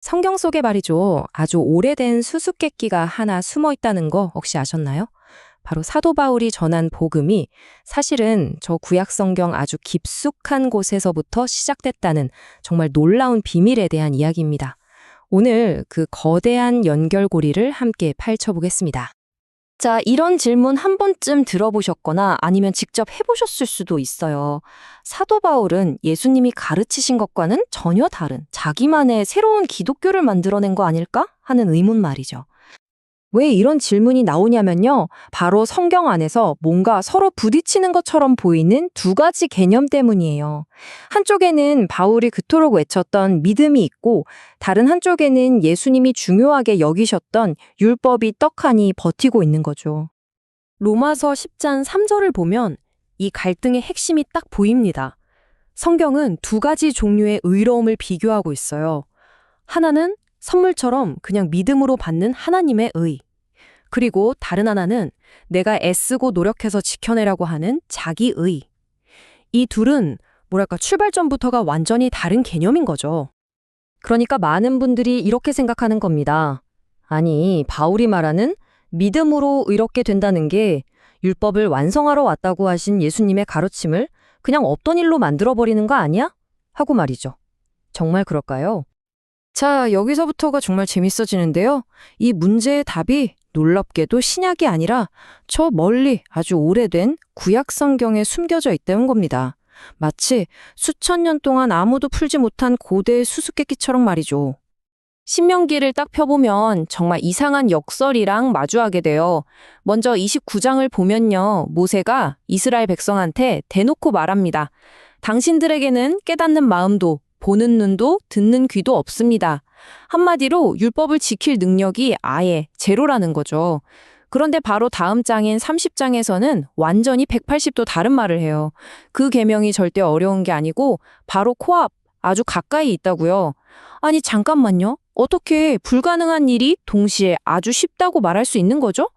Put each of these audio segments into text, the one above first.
성경 속에 말이죠. 아주 오래된 수수께끼가 하나 숨어 있다는 거 혹시 아셨나요? 바로 사도 바울이 전한 복음이 사실은 저 구약 성경 아주 깊숙한 곳에서부터 시작됐다는 정말 놀라운 비밀에 대한 이야기입니다. 오늘 그 거대한 연결고리를 함께 파헤쳐보겠습니다. 자, 이런 질문 한 번쯤 들어보셨거나 아니면 직접 해보셨을 수도 있어요. 사도 바울은 예수님이 가르치신 것과는 전혀 다른 자기만의 새로운 기독교를 만들어낸 거 아닐까? 하는 의문 말이죠. 왜 이런 질문이 나오냐면요. 바로 성경 안에서 뭔가 서로 부딪히는 것처럼 보이는 두 가지 개념 때문이에요. 한쪽에는 바울이 그토록 외쳤던 믿음이 있고 다른 한쪽에는 예수님이 중요하게 여기셨던 율법이 떡하니 버티고 있는 거죠. 로마서 10장 3절을 보면 이 갈등의 핵심이 딱 보입니다. 성경은 두 가지 종류의 의로움을 비교하고 있어요. 하나는 선물처럼 그냥 믿음으로 받는 하나님의 의. 그리고 다른 하나는 내가 애쓰고 노력해서 지켜내라고 하는 자기 의. 이 둘은 뭐랄까 출발점부터가 완전히 다른 개념인 거죠. 그러니까 많은 분들이 이렇게 생각하는 겁니다. 아니, 바울이 말하는 믿음으로 의롭게 된다는 게 율법을 완성하러 왔다고 하신 예수님의 가르침을 그냥 없던 일로 만들어버리는 거 아니야? 하고 말이죠. 정말 그럴까요? 자, 여기서부터가 정말 재밌어지는데요. 이 문제의 답이 놀랍게도 신약이 아니라 저 멀리 아주 오래된 구약 성경에 숨겨져 있다는 겁니다. 마치 수천 년 동안 아무도 풀지 못한 고대의 수수께끼처럼 말이죠. 신명기를 딱 펴보면 정말 이상한 역설이랑 마주하게 돼요. 먼저 29장을 보면요. 모세가 이스라엘 백성한테 대놓고 말합니다. 당신들에게는 깨닫는 마음도 보는 눈도 듣는 귀도 없습니다. 한마디로 율법을 지킬 능력이 아예 제로라는 거죠. 그런데 바로 다음 장인 30장에서는 완전히 180도 다른 말을 해요. 그 계명이 절대 어려운 게 아니고 바로 코앞, 아주 가까이 있다고요. 아니 잠깐만요. 어떻게 불가능한 일이 동시에 아주 쉽다고 말할 수 있는 거죠?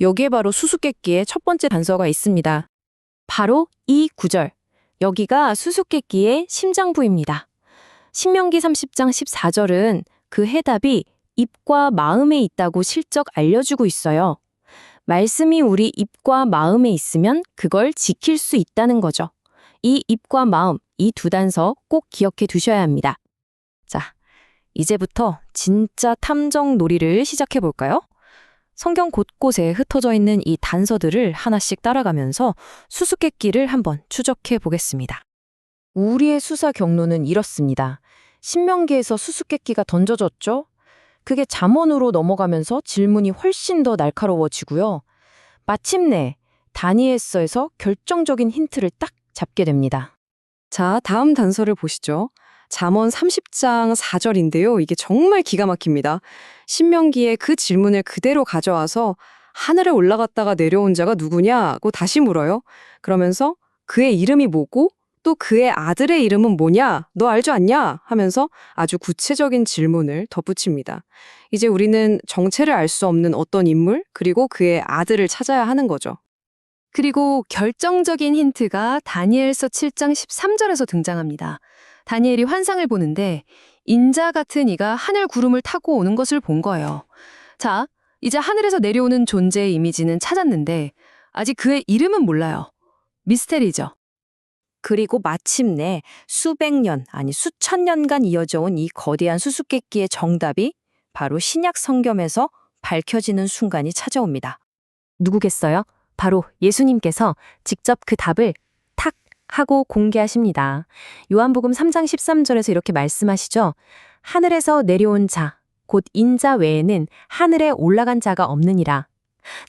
여기에 바로 수수께끼의 첫 번째 단서가 있습니다. 바로 이 구절. 여기가 수수께끼의 심장부입니다. 신명기 30장 14절은 그 해답이 입과 마음에 있다고 실적 알려주고 있어요. 말씀이 우리 입과 마음에 있으면 그걸 지킬 수 있다는 거죠. 이 입과 마음, 이 두 단서 꼭 기억해 두셔야 합니다. 자, 이제부터 진짜 탐정 놀이를 시작해 볼까요? 성경 곳곳에 흩어져 있는 이 단서들을 하나씩 따라가면서 수수께끼를 한번 추적해 보겠습니다. 우리의 수사 경로는 이렇습니다. 신명기에서 수수께끼가 던져졌죠? 그게 잠언으로 넘어가면서 질문이 훨씬 더 날카로워지고요. 마침내 다니엘서에서 결정적인 힌트를 딱 잡게 됩니다. 자, 다음 단서를 보시죠. 잠언 30장 4절인데요. 이게 정말 기가 막힙니다. 신명기에 그 질문을 그대로 가져와서 하늘에 올라갔다가 내려온 자가 누구냐고 다시 물어요. 그러면서 그의 이름이 뭐고 또 그의 아들의 이름은 뭐냐? 너 알지 않냐? 하면서 아주 구체적인 질문을 덧붙입니다. 이제 우리는 정체를 알 수 없는 어떤 인물, 그리고 그의 아들을 찾아야 하는 거죠. 그리고 결정적인 힌트가 다니엘서 7장 13절에서 등장합니다. 다니엘이 환상을 보는데 인자 같은 이가 하늘 구름을 타고 오는 것을 본 거예요. 자, 이제 하늘에서 내려오는 존재의 이미지는 찾았는데 아직 그의 이름은 몰라요. 미스테리죠. 그리고 마침내 수백 년, 아니 수천 년간 이어져 온 이 거대한 수수께끼의 정답이 바로 신약 성경에서 밝혀지는 순간이 찾아옵니다. 누구겠어요? 바로 예수님께서 직접 그 답을 탁 하고 공개하십니다. 요한복음 3장 13절에서 이렇게 말씀하시죠. 하늘에서 내려온 자, 곧 인자 외에는 하늘에 올라간 자가 없느니라.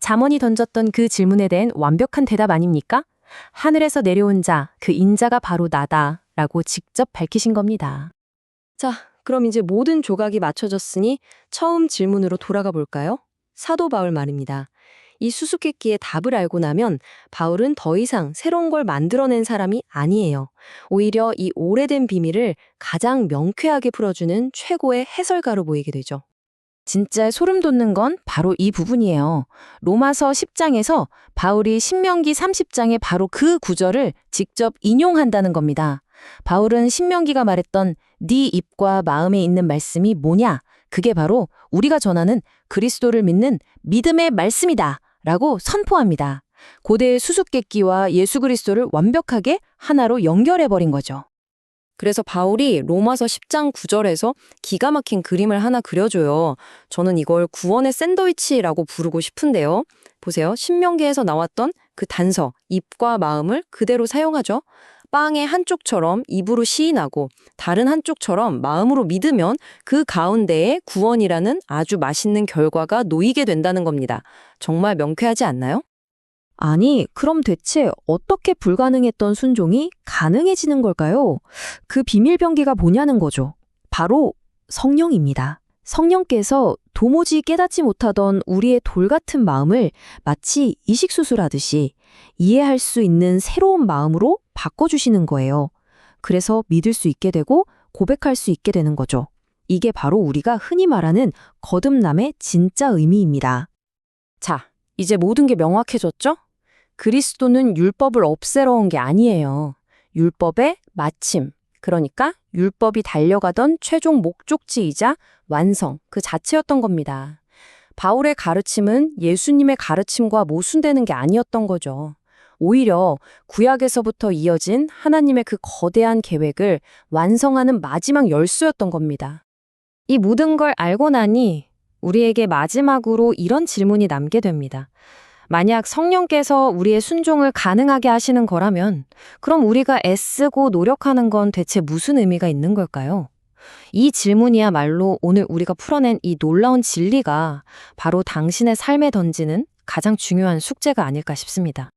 잠언이 던졌던 그 질문에 대한 완벽한 대답 아닙니까? 하늘에서 내려온 자, 그 인자가 바로 나다 라고 직접 밝히신 겁니다. 자, 그럼 이제 모든 조각이 맞춰졌으니 처음 질문으로 돌아가 볼까요? 사도 바울 말입니다. 이 수수께끼의 답을 알고 나면 바울은 더 이상 새로운 걸 만들어낸 사람이 아니에요. 오히려 이 오래된 비밀을 가장 명쾌하게 풀어주는 최고의 해설가로 보이게 되죠. 진짜 소름 돋는 건 바로 이 부분이에요. 로마서 10장에서 바울이 신명기 30장의 바로 그 구절을 직접 인용한다는 겁니다. 바울은 신명기가 말했던 네 입과 마음에 있는 말씀이 뭐냐? 그게 바로 우리가 전하는 그리스도를 믿는 믿음의 말씀이다 라고 선포합니다. 고대의 수수께끼와 예수 그리스도를 완벽하게 하나로 연결해버린 거죠. 그래서 바울이 로마서 10장 9절에서 기가 막힌 그림을 하나 그려줘요. 저는 이걸 구원의 샌드위치라고 부르고 싶은데요. 보세요. 신명기에서 나왔던 그 단서, 입과 마음을 그대로 사용하죠. 빵의 한쪽처럼 입으로 시인하고 다른 한쪽처럼 마음으로 믿으면 그 가운데에 구원이라는 아주 맛있는 결과가 놓이게 된다는 겁니다. 정말 명쾌하지 않나요? 아니, 그럼 대체 어떻게 불가능했던 순종이 가능해지는 걸까요? 그 비밀병기가 뭐냐는 거죠. 바로 성령입니다. 성령께서 도무지 깨닫지 못하던 우리의 돌 같은 마음을 마치 이식수술하듯이 이해할 수 있는 새로운 마음으로 바꿔주시는 거예요. 그래서 믿을 수 있게 되고 고백할 수 있게 되는 거죠. 이게 바로 우리가 흔히 말하는 거듭남의 진짜 의미입니다. 자, 이제 모든 게 명확해졌죠? 그리스도는 율법을 없애러 온 게 아니에요. 율법의 마침, 그러니까 율법이 달려가던 최종 목적지이자 완성, 그 자체였던 겁니다. 바울의 가르침은 예수님의 가르침과 모순되는 게 아니었던 거죠. 오히려 구약에서부터 이어진 하나님의 그 거대한 계획을 완성하는 마지막 열쇠였던 겁니다. 이 모든 걸 알고 나니 우리에게 마지막으로 이런 질문이 남게 됩니다. 만약 성령께서 우리의 순종을 가능하게 하시는 거라면 그럼 우리가 애쓰고 노력하는 건 대체 무슨 의미가 있는 걸까요? 이 질문이야말로 오늘 우리가 풀어낸 이 놀라운 진리가 바로 당신의 삶에 던지는 가장 중요한 숙제가 아닐까 싶습니다.